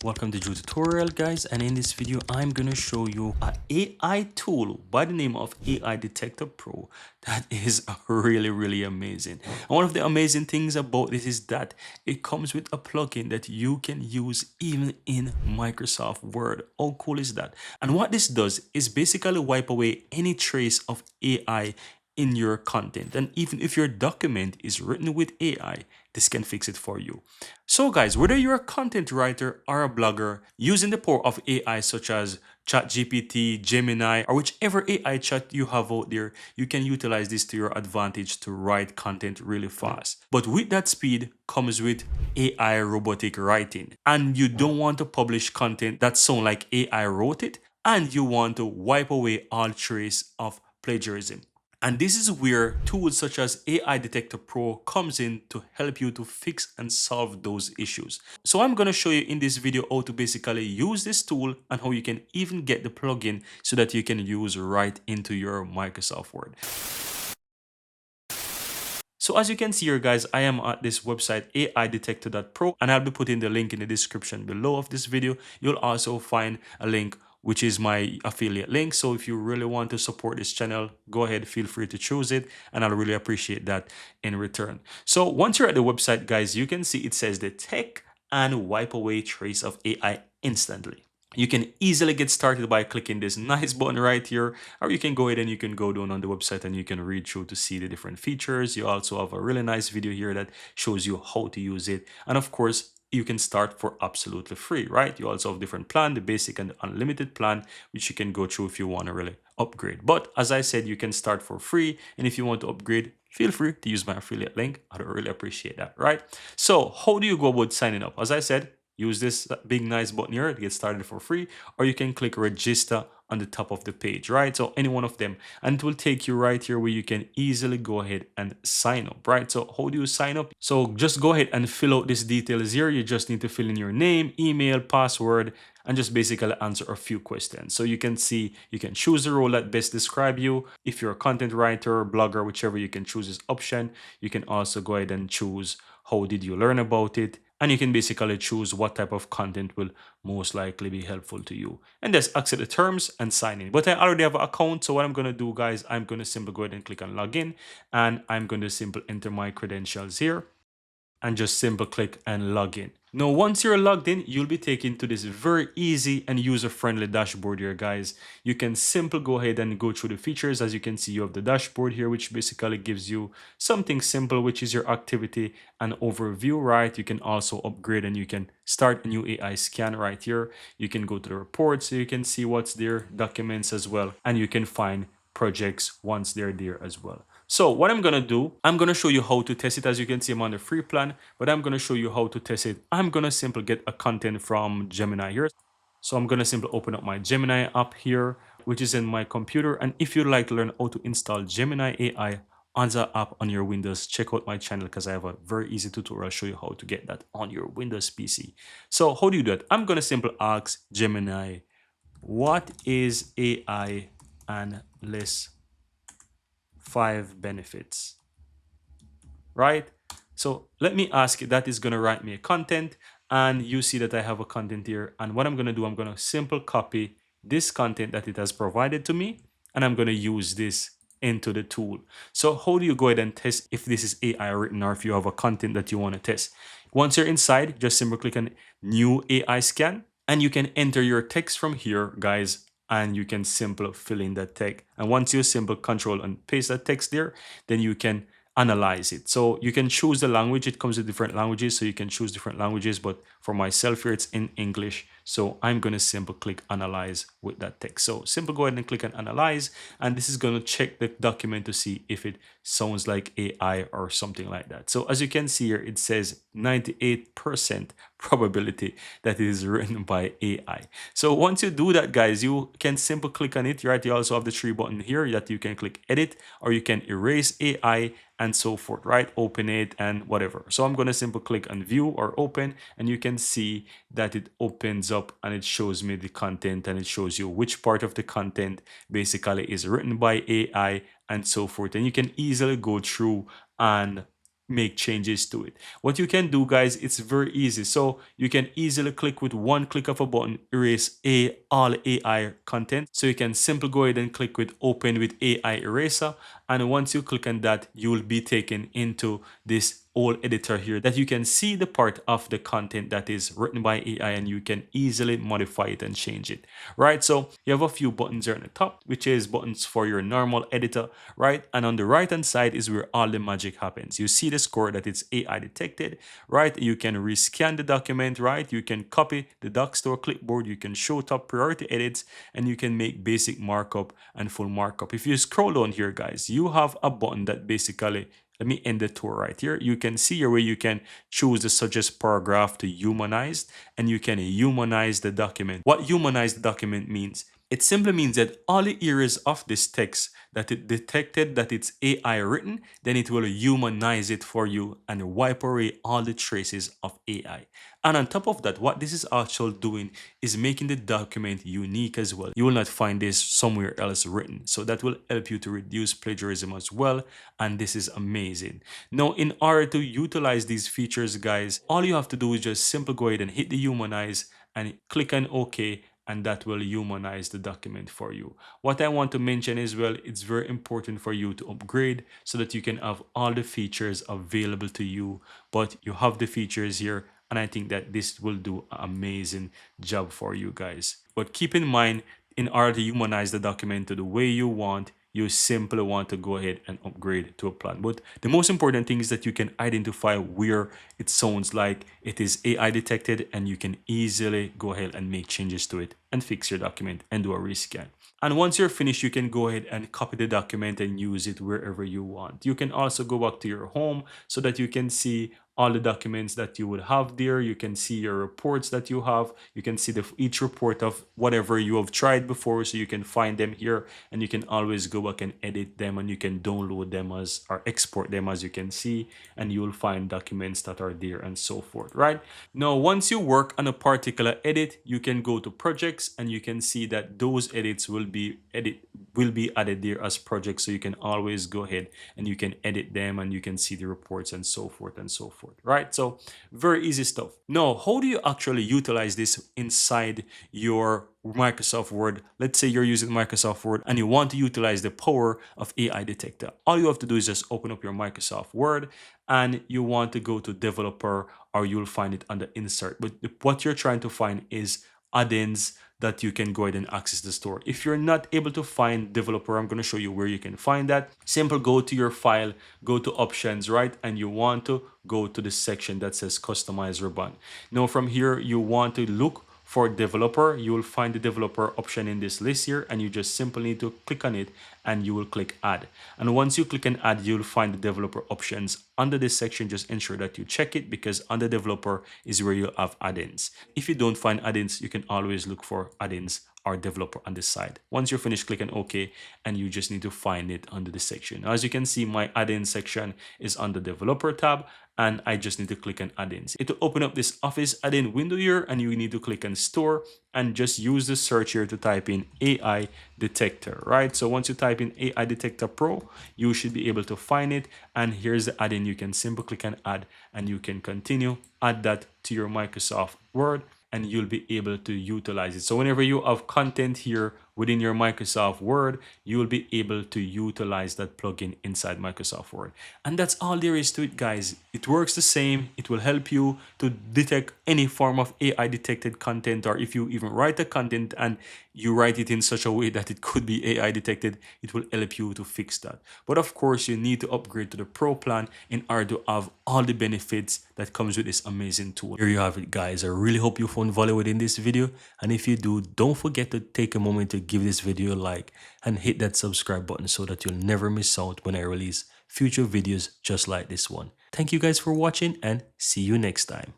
Welcome to Drew Tutorial, guys, and in this video I'm gonna show you an AI tool by the name of AI Detector Pro that is really amazing. And one of the amazing things about this is that it comes with a plugin that you can use even in Microsoft Word. How cool is that? And what this does is basically wipe away any trace of AI in your content. And even if your document is written with AI, this can fix it for you. So guys, whether you're a content writer or a blogger, using the power of AI such as ChatGPT, Gemini, or whichever AI chat you have out there, you can utilize this to your advantage to write content really fast. But with that speed comes with AI robotic writing. And you don't want to publish content that sound like AI wrote it, and you want to wipe away all trace of plagiarism. And this is where tools such as AI Detector Pro comes in to help you to fix and solve those issues. So I'm going to show you in this video how to basically use this tool and how you can even get the plugin so that you can use right into your Microsoft Word. So as you can see here, guys, I am at this website aidetector.pro, and I'll be putting the link in the description below of this video. You'll also find a link which is my affiliate link. So if you really want to support this channel, go ahead, feel free to choose it, and I'll really appreciate that in return. So once you're at the website, guys, you can see it says detect and wipe away trace of AI instantly. You can easily get started by clicking this nice button right here, or you can go ahead and you can go down on the website and you can read through to see the different features. You also have a really nice video here that shows you how to use it. And of course, you can start for absolutely free, right? You also have different plan, the basic and the unlimited plan, which you can go through if you want to really upgrade. But as I said, you can start for free. And if you want to upgrade, feel free to use my affiliate link. I'd really appreciate that, right? So how do you go about signing up? As I said, use this big nice button here to get started for free, or you can click register on the top of the page, right? So any one of them, and it will take you right here where you can easily go ahead and sign up, right? So how do you sign up? So just go ahead and fill out these details here. You just need to fill in your name, email, password, and just basically answer a few questions. So you can see, you can choose the role that best describe you. If you're a content writer, blogger, whichever, you can choose this option. You can also go ahead and choose how did you learn about it, and you can basically choose what type of content will most likely be helpful to you. And just accept the terms and sign in. But I already have an account, so what I'm going to do, guys, I'm going to simply go ahead and click on login, and I'm going to simply enter my credentials here and just simple click and log in. Now, once you're logged in, you'll be taken to this very easy and user-friendly dashboard here, guys. You can simply go ahead and go through the features. As you can see, you have the dashboard here, which basically gives you something simple, which is your activity and overview, right? You can also upgrade and you can start a new AI scan right here. You can go to the reports so you can see what's there, documents as well, and you can find projects once they're there as well. So what I'm going to do, I'm going to show you how to test it. As you can see, I'm on the free plan, but I'm going to show you how to test it. I'm going to simply get a content from Gemini here. So I'm going to simply open up my Gemini app here, which is in my computer. And if you'd like to learn how to install Gemini AI on the app on your Windows, check out my channel because I have a very easy tutorial show you how to get that on your Windows PC. So how do you do it? I'm going to simply ask Gemini, what is AI and list 5 benefits, right? So let me ask it, that is going to write me a content, and you see that I have a content here. And what I'm going to do, I'm going to simple copy this content that it has provided to me, and I'm going to use this into the tool. So how do you go ahead and test if this is AI written or if you have a content that you want to test? Once you're inside, just simply click on new AI scan, and you can enter your text from here, guys, and you can simply fill in that text. And once you simple control and paste that text there, then you can analyze it. So you can choose the language. It comes with different languages, so you can choose different languages, but for myself here it's in English, so I'm going to simply click analyze with that text. So simply go ahead and click on analyze, and this is going to check the document to see if it sounds like AI or something like that. So as you can see here, it says 98% probability that it is written by AI. So once you do that, guys, you can simply click on it, right? You also have the 3 button here that you can click edit, or you can erase AI and so forth, right? Open it and whatever. So I'm going to simply click on view or open, and you can see that it opens up and it shows me the content, and it shows you which part of the content basically is written by AI and so forth. And you can easily go through and make changes to it. What you can do, guys, it's very easy. So you can easily click with one click of a button, erase all AI content. So you can simply go ahead and click with open with AI eraser. And once you click on that, you will be taken into this old editor here that you can see the part of the content that is written by AI, and you can easily modify it and change it, right? So you have a few buttons here on the top, which is buttons for your normal editor, right? And on the right hand side is where all the magic happens. You see the score that it's AI detected, right? You can rescan the document, right? You can copy the doc store clipboard, you can show top priority edits, and you can make basic markup and full markup. If you scroll down here, guys, you have a button that basically, let me end the tour right here. You can see here where you can choose the suggest paragraph to humanize, and you can humanize the document. What humanize the document means, it simply means that all the areas of this text that it detected that it's AI written, then it will humanize it for you and wipe away all the traces of AI. And on top of that, what this is actually doing is making the document unique as well. You will not find this somewhere else written. So that will help you to reduce plagiarism as well. And this is amazing. Now, in order to utilize these features, guys, all you have to do is just simply go ahead and hit the humanize and click on OK, and that will humanize the document for you. What I want to mention as well, it's very important for you to upgrade so that you can have all the features available to you, but you have the features here, and I think that this will do an amazing job for you guys. But keep in mind, in order to humanize the document to the way you want, you simply want to go ahead and upgrade to a plan. But the most important thing is that you can identify where it sounds like it is AI detected, and you can easily go ahead and make changes to it and fix your document and do a rescan. And once you're finished, you can go ahead and copy the document and use it wherever you want. You can also go back to your home so that you can see all the documents that you would have there. You can see your reports that you have. You can see each report of whatever you have tried before, so you can find them here, and you can always go back and edit them, and you can download them as or export them, as you can see, and you will find documents that are there and so forth, right? Now, once you work on a particular edit, you can go to projects, and you can see that those edits will be added there as projects, so you can always go ahead and you can edit them, and you can see the reports and so forth and so forth, right? So very easy stuff. Now, how do you actually utilize this inside your Microsoft Word? Let's say you're using Microsoft Word and you want to utilize the power of AI Detector. All you have to do is just open up your Microsoft Word, and you want to go to developer, or you'll find it under insert. But what you're trying to find is add-ins that you can go ahead and access the store. If you're not able to find developer, I'm going to show you where you can find that. Simple, go to your file, go to options, right? And you want to go to the section that says customize ribbon. Now from here, you want to look for developer. You will find the developer option in this list here, and you just simply need to click on it, and you will click add. And once you click on add, you'll find the developer options under this section. Just ensure that you check it, because under developer is where you'll have add-ins. If you don't find add-ins, you can always look for add-ins or developer on this side. Once you're finished, click on OK, and you just need to find it under the section. Now, as you can see, my add-in section is under developer tab, and I just need to click on add-ins. It will open up this Office add-in window here, and you need to click on store and just use the search here to type in AI Detector, right? So once you type in AI Detector Pro, you should be able to find it, and here's the add-in. You can simply click on add, and you can continue, add that to your Microsoft Word, and you'll be able to utilize it. So whenever you have content here within your Microsoft Word, you will be able to utilize that plugin inside Microsoft Word. And that's all there is to it, guys. It works the same. It will help you to detect any form of AI detected content, or if you even write a content and you write it in such a way that it could be AI detected, it will help you to fix that. But of course, you need to upgrade to the Pro plan in order to have all the benefits that comes with this amazing tool. Here you have it, guys. I really hope you found value within this video, and if you do, don't forget to take a moment to give this video a like and hit that subscribe button so that you'll never miss out when I release future videos just like this one. Thank you guys for watching, and see you next time.